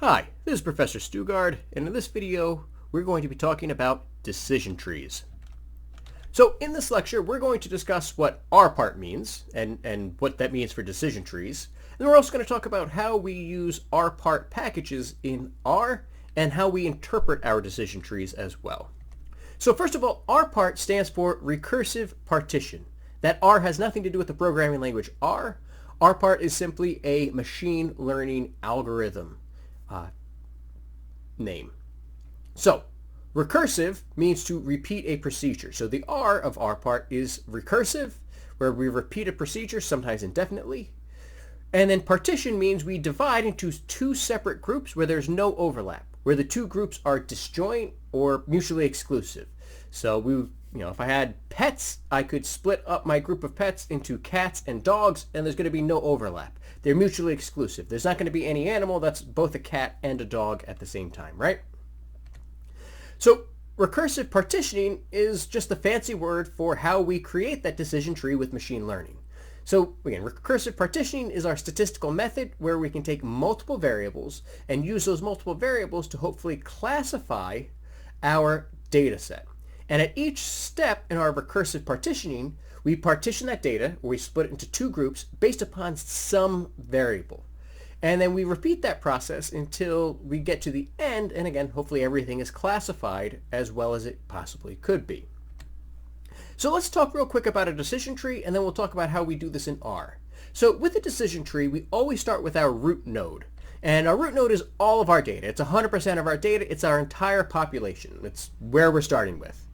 Hi, this is Professor Stugard, and in this video, we're going to be talking about decision trees. So in this lecture, we're going to discuss what rpart means and what that means for decision trees. And we're also going to talk about how we use rpart packages in R and how we interpret our decision trees as well. So first of all, rpart stands for recursive partition. That R has nothing to do with the programming language R. rpart is simply a machine learning algorithm name. So recursive means to repeat a procedure. So the R of rpart is recursive, where we repeat a procedure, sometimes indefinitely. And then partition means we divide into two separate groups where there's no overlap, where the two groups are disjoint or mutually exclusive. So if I had pets, I could split up my group of pets into cats and dogs, and there's going to be no overlap. They're mutually exclusive. There's not going to be any animal that's both a cat and a dog at the same time, right? So recursive partitioning is just the fancy word for how we create that decision tree with machine learning. So again, recursive partitioning is our statistical method where we can take multiple variables and use those multiple variables to hopefully classify our data set. And at each step in our recursive partitioning, we partition that data, or we split it into two groups based upon some variable. And then we repeat that process until we get to the end, and again, hopefully everything is classified as well as it possibly could be. So let's talk real quick about a decision tree, and then we'll talk about how we do this in R. So with a decision tree, we always start with our root node. And our root node is all of our data. It's 100% of our data. It's our entire population. It's where we're starting with.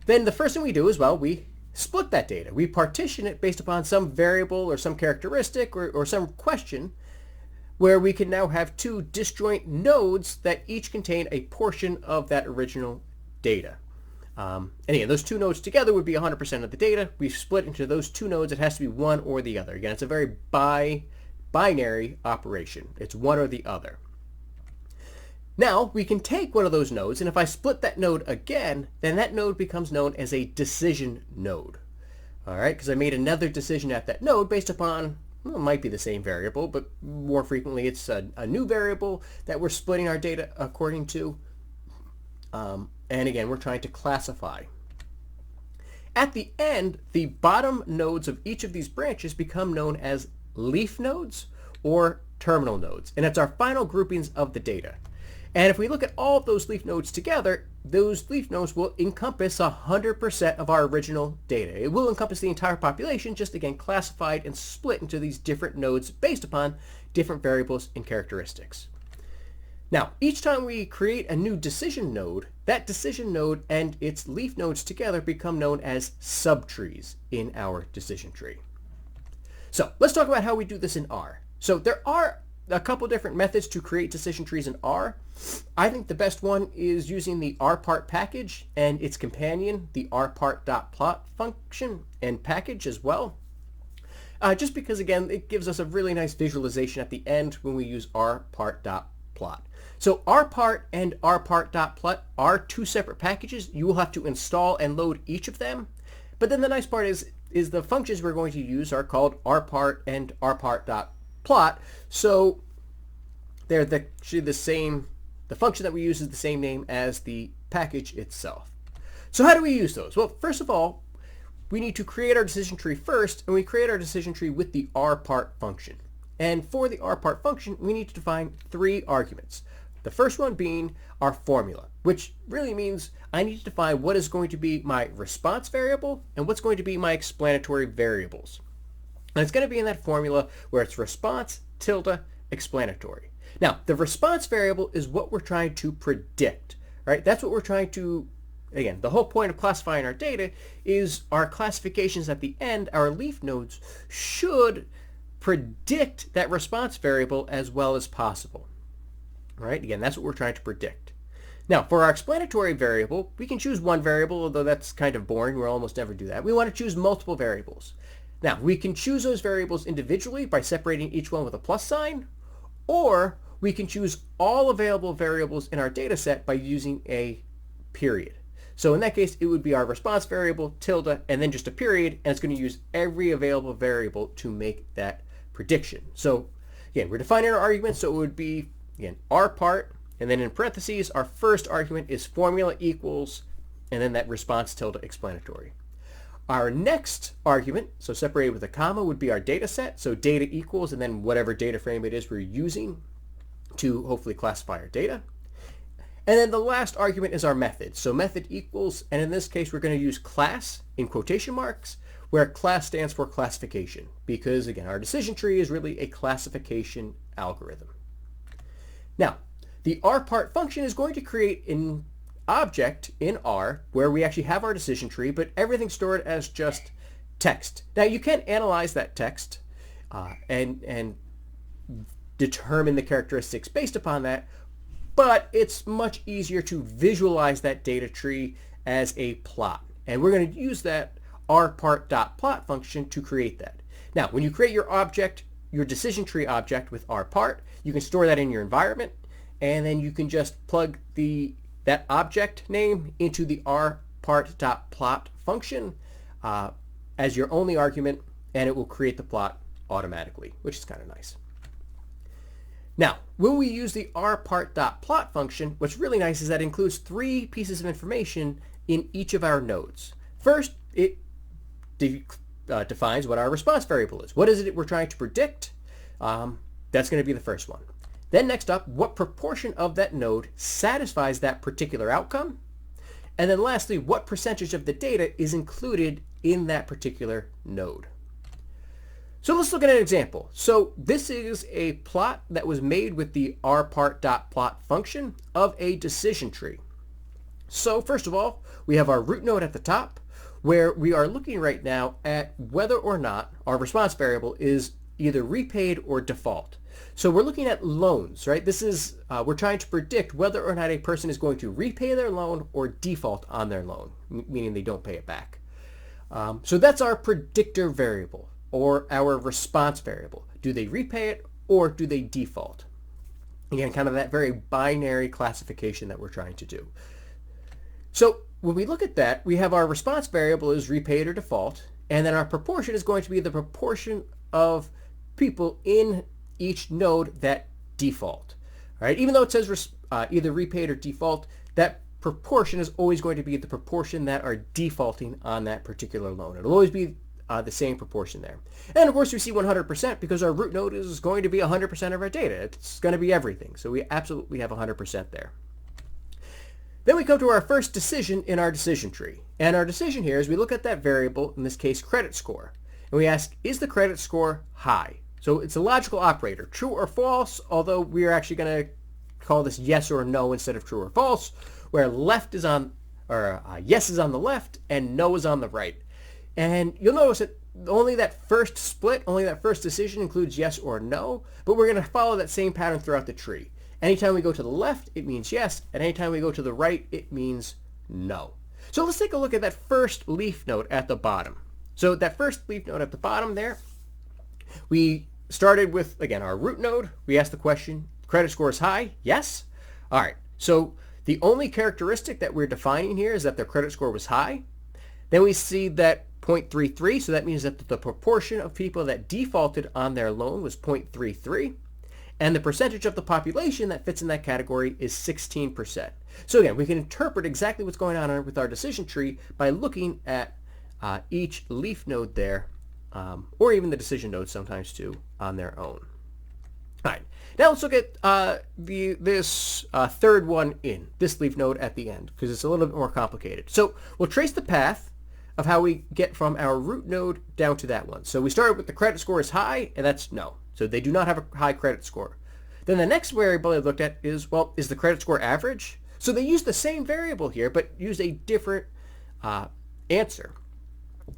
Then the first thing we do is, we split that data. We partition it based upon some variable or some characteristic or some question, where we can now have two disjoint nodes that each contain a portion of that original data. And again, those two nodes together would be 100% of the data. We've split into those two nodes. It has to be one or the other. Again, it's a very binary operation. It's one or the other. Now, we can take one of those nodes, and if I split that node again, then that node becomes known as a decision node. All right, because I made another decision at that node based upon, it might be the same variable, but more frequently it's a new variable that we're splitting our data according to. And again, we're trying to classify. At the end, the bottom nodes of each of these branches become known as leaf nodes or terminal nodes, and it's our final groupings of the data. And if we look at all of those leaf nodes together, those leaf nodes will encompass 100% of our original data. It will encompass the entire population, just again classified and split into these different nodes based upon different variables and characteristics. Now, each time we create a new decision node, that decision node and its leaf nodes together become known as subtrees in our decision tree. So let's talk about how we do this in R. So there are a couple different methods to create decision trees in R. I think the best one is using the rpart package and its companion, the rpart.plot function and package as well. Just because, again, it gives us a really nice visualization at the end when we use rpart.plot. So rpart and rpart.plot are two separate packages. You will have to install and load each of them. But then the nice part is the functions we're going to use are called rpart and rpart.plot. So they're actually the same. The function that we use is the same name as the package itself. So how do we use those? Well, first of all, we need to create our decision tree first, and we create our decision tree with the rpart function. And for the rpart function, we need to define three arguments. The first one being our formula, which really means I need to define what is going to be my response variable and what's going to be my explanatory variables. And it's going to be in that formula where it's response tilde explanatory. Now, the response variable is what we're trying to predict, right? That's what we're trying to, again, the whole point of classifying our data is our classifications at the end, our leaf nodes, should predict that response variable as well as possible, right? Again, that's what we're trying to predict. Now, for our explanatory variable, we can choose one variable, although that's kind of boring. We'll almost never do that. We want to choose multiple variables. Now, we can choose those variables individually by separating each one with a plus sign, or we can choose all available variables in our data set by using a period. So in that case, it would be our response variable, tilde, and then just a period, and it's going to use every available variable to make that prediction. So again, we're defining our arguments, so it would be again, rpart, and then in parentheses, our first argument is formula equals, and then that response tilde explanatory. Our next argument, so separated with a comma, would be our data set. So data equals, and then whatever data frame it is we're using to hopefully classify our data. And then the last argument is our method. So method equals, and in this case, we're going to use class in quotation marks, where class stands for classification, because again, our decision tree is really a classification algorithm. Now, the rpart function is going to create an object in R where we actually have our decision tree, but everything's stored as just text. Now, you can analyze that text and determine the characteristics based upon that, but it's much easier to visualize that data tree as a plot. And we're going to use that rpart.plot function to create that. Now, when you create your object, your decision tree object with rpart, you can store that in your environment, and then you can just plug that object name into the rpart.plot function as your only argument, and it will create the plot automatically, which is kind of nice. Now, when we use the rpart.plot function, what's really nice is that it includes 3 pieces of information in each of our nodes. First, it defines what our response variable is. What is it we're trying to predict? That's going to be the first one. Then next up, what proportion of that node satisfies that particular outcome? And then lastly, what percentage of the data is included in that particular node? So let's look at an example. So this is a plot that was made with the rpart.plot function of a decision tree. So first of all, we have our root node at the top, where we are looking right now at whether or not our response variable is either repaid or default. So we're looking at loans, right? This is, we're trying to predict whether or not a person is going to repay their loan or default on their loan, meaning they don't pay it back. So that's our predictor variable, or our response variable. Do they repay it or do they default? Again, kind of that very binary classification that we're trying to do. So when we look at that, we have our response variable is repaid or default, and then our proportion is going to be the proportion of people in each node that default. All right? Even though it says either repaid or default, that proportion is always going to be the proportion that are defaulting on that particular loan. It'll always be the same proportion there. And of course we see 100% because our root node is going to be 100% of our data. It's going to be everything. So we absolutely have 100% there. Then we come to our first decision in our decision tree. And our decision here is we look at that variable, in this case credit score, and we ask, is the credit score high? So it's a logical operator, true or false, although we're actually going to call this yes or no instead of true or false, where left is on, or yes is on the left and no is on the right. And you'll notice that only that first split, only that first decision includes yes or no, but we're going to follow that same pattern throughout the tree. Anytime we go to the left, it means yes, and anytime we go to the right, it means no. So let's take a look at that first leaf node at the bottom. So that first leaf node at the bottom there, we started with, again, our root node. We asked the question, credit score is high? Yes. All right. So the only characteristic that we're defining here is that their credit score was high. Then we see that 0.33, so that means that the proportion of people that defaulted on their loan was 0.33. And the percentage of the population that fits in that category is 16%. So again, we can interpret exactly what's going on with our decision tree by looking at each leaf node there, or even the decision nodes sometimes too, on their own. All right, now let's look at this third one in, this leaf node at the end, because it's a little bit more complicated. So we'll trace the path of how we get from our root node down to that one. So we started with the credit score is high, and that's no. So they do not have a high credit score. Then the next variable I looked at is, well, is the credit score average? So they used the same variable here, but used a different answer.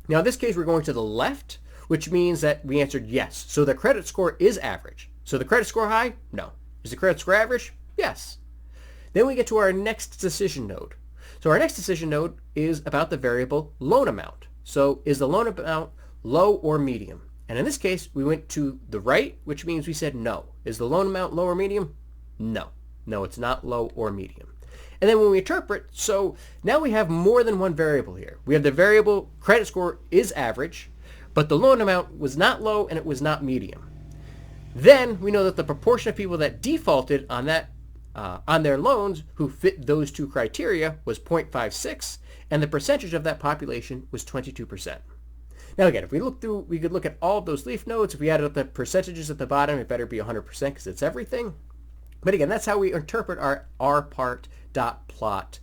Now in this case, we're going to the left, which means that we answered yes. So the credit score is average. So the credit score high? No. Is the credit score average? Yes. Then we get to our next decision node. So our next decision node is about the variable loan amount. So is the loan amount low or medium? And in this case, we went to the right, which means we said no. Is the loan amount low or medium? No. No, it's not low or medium. And then when we interpret, so now we have more than one variable here. We have the variable credit score is average, but the loan amount was not low and it was not medium. Then we know that the proportion of people that defaulted on their loans who fit those two criteria was 0.56, and the percentage of that population was 22%. Now again, if we look through, we could look at all of those leaf nodes. If we added up the percentages at the bottom, it better be 100% because it's everything. But again, that's how we interpret our rpart.plot,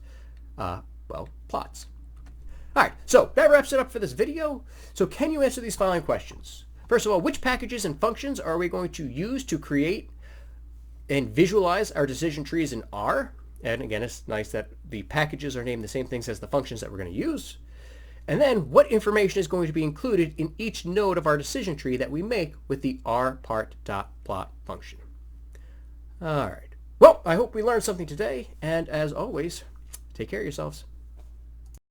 plots. All right, so that wraps it up for this video. So can you answer these following questions? First of all, which packages and functions are we going to use to create and visualize our decision trees in R? And again, it's nice that the packages are named the same things as the functions that we're going to use. And then what information is going to be included in each node of our decision tree that we make with the rpart.plot function. All right. Well, I hope we learned something today. And as always, take care of yourselves.